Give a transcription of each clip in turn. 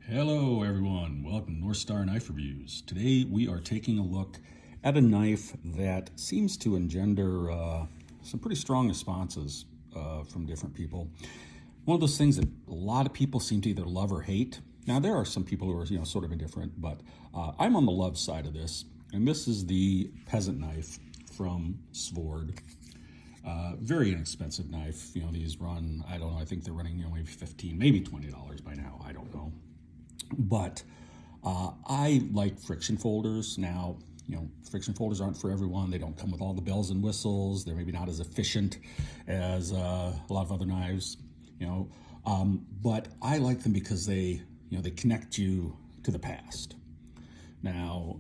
Hello everyone, welcome to North Star Knife Reviews. Today we are taking a look at a knife that seems to engender some pretty strong responses from different people. One of those things that a lot of people seem to either love or hate. Now there are some people who are sort of indifferent, but I'm on the love side of this, and this is the Peasant knife from Svörd. Very inexpensive knife. These run, I don't know, I think they're running maybe $15, maybe $20 by now, I don't know. But I like friction folders. Now, friction folders aren't for everyone. They don't come with all the bells and whistles. They're maybe not as efficient as a lot of other knives, but I like them because they connect you to the past. Now,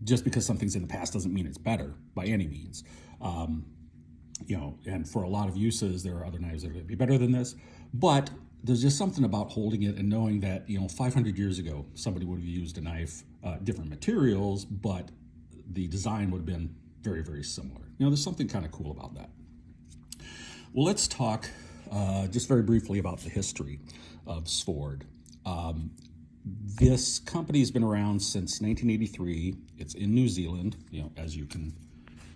just because something's in the past doesn't mean it's better by any means. And for a lot of uses, there are other knives that are going to be better than this, but there's just something about holding it and knowing that 500 years ago somebody would have used a knife, different materials, but the design would have been very, very similar. There's something kind of cool about that. Well, let's talk just very briefly about the history of Svörd. This company has been around since 1983. It's in New Zealand, as you can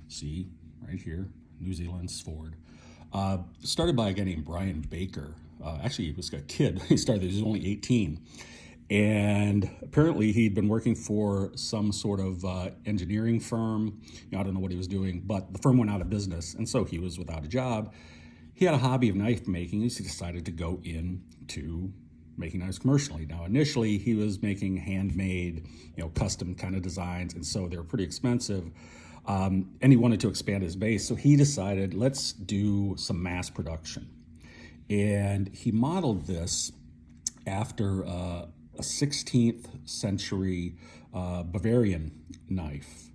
see right here, New Zealand, Svörd. Started by a guy named Brian Baker. Actually, he was a kid. He started, he was only 18. And apparently he'd been working for some sort of engineering firm. I don't know what he was doing, but the firm went out of business. And so he was without a job. He had a hobby of knife making. So he decided to go into making knives commercially. Now, initially he was making handmade, custom kind of designs. And so they were pretty expensive. And he wanted to expand his base. So he decided, let's do some mass production. And he modeled this after a 16th century Bavarian knife.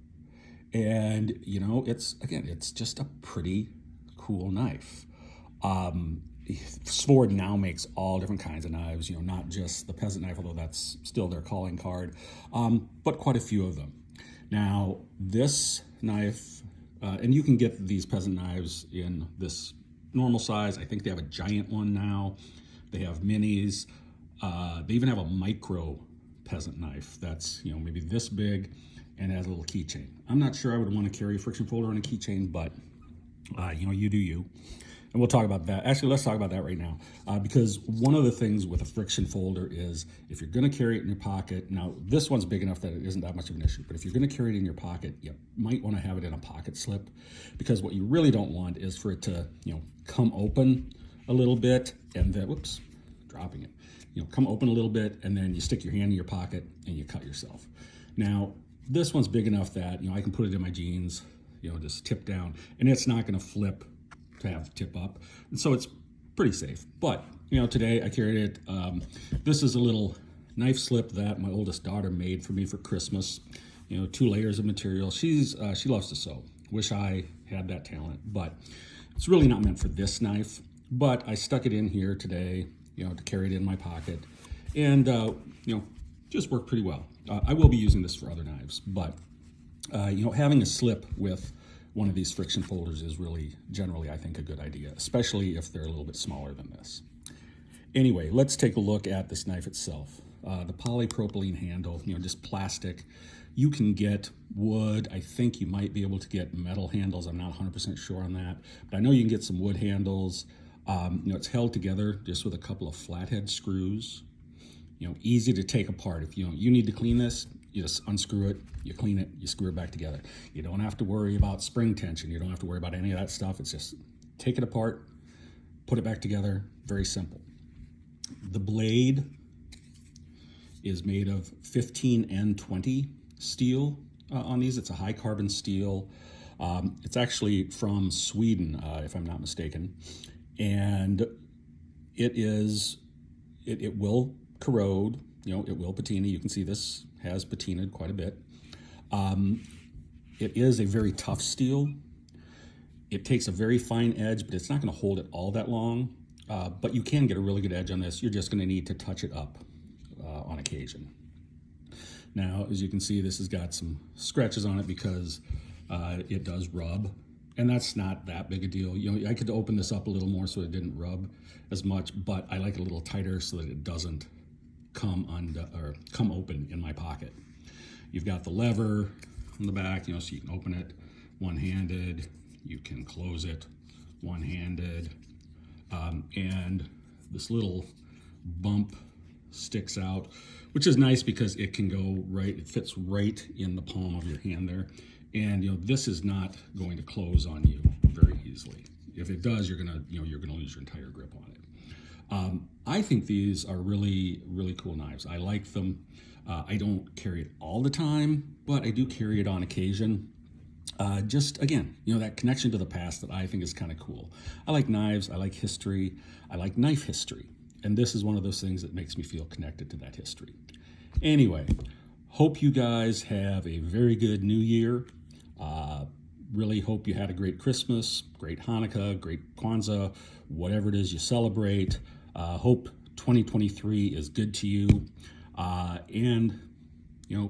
And, it's just a pretty cool knife. Svörd now makes all different kinds of knives, not just the Peasant knife, although that's still their calling card, but quite a few of them. Now, this knife, and you can get these Peasant knives in this normal size. I think they have a giant one now. They have minis. They even have a micro Peasant knife that's maybe this big and has a little keychain. I'm not sure I would want to carry a friction folder on a keychain, but you do you. And we'll talk about that. Actually, let's talk about that right now, because one of the things with a friction folder is if you're going to carry it in your pocket. Now, this one's big enough that it isn't that much of an issue, but if you're going to carry it in your pocket, you might want to have it in a pocket slip, because what you really don't want is for it to, come open a little bit and then, whoops, dropping it, come open a little bit and then you stick your hand in your pocket and you cut yourself. Now, this one's big enough that, I can put it in my jeans, just tip down, and it's not going to flip to have tip up, and so it's pretty safe. But today I carried it. This is a little knife slip that my oldest daughter made for me for Christmas. 2 layers of material. She loves to sew. Wish I had that talent, but it's really not meant for this knife. But I stuck it in here today, to carry it in my pocket, and just worked pretty well. I will be using this for other knives, but having a slip with one of these friction folders is really generally, I think, a good idea, especially if they're a little bit smaller than this. Anyway, let's take a look at this knife itself. The polypropylene handle, just plastic. You can get wood. I think you might be able to get metal handles. I'm not 100% sure on that, but I know you can get some wood handles. It's held together just with a couple of flathead screws. Easy to take apart. If you need to clean this, you just unscrew it, you clean it, you screw it back together. You don't have to worry about spring tension. You don't have to worry about any of that stuff. It's just take it apart, put it back together. Very simple. The blade is made of 15N20 steel on these. It's a high carbon steel. It's actually from Sweden, if I'm not mistaken. And it will corrode, it will patina. You can see this has patinaed quite a bit. It is a very tough steel. It takes a very fine edge, but it's not going to hold it all that long. But you can get a really good edge on this. You're just going to need to touch it up on occasion. Now, as you can see, this has got some scratches on it because it does rub. And that's not that big a deal. I could open this up a little more so it didn't rub as much, but I like it a little tighter so that it doesn't come open in my pocket. You've got the lever on the back, so you can open it one-handed. You can close it one-handed, and this little bump sticks out, which is nice because it can go right. It fits right in the palm of your hand there, and this is not going to close on you very easily. If it does, you're gonna lose your entire grip on it. I think these are really, really cool knives. I like them. I don't carry it all the time, but I do carry it on occasion. Just again, that connection to the past that I think is kind of cool. I like knives. I like history. I like knife history. And this is one of those things that makes me feel connected to that history. Anyway, hope you guys have a very good New Year. Really hope you had a great Christmas, great Hanukkah, great Kwanzaa, whatever it is you celebrate. Hope 2023 is good to you. And,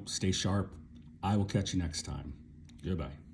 stay sharp. I will catch you next time. Goodbye.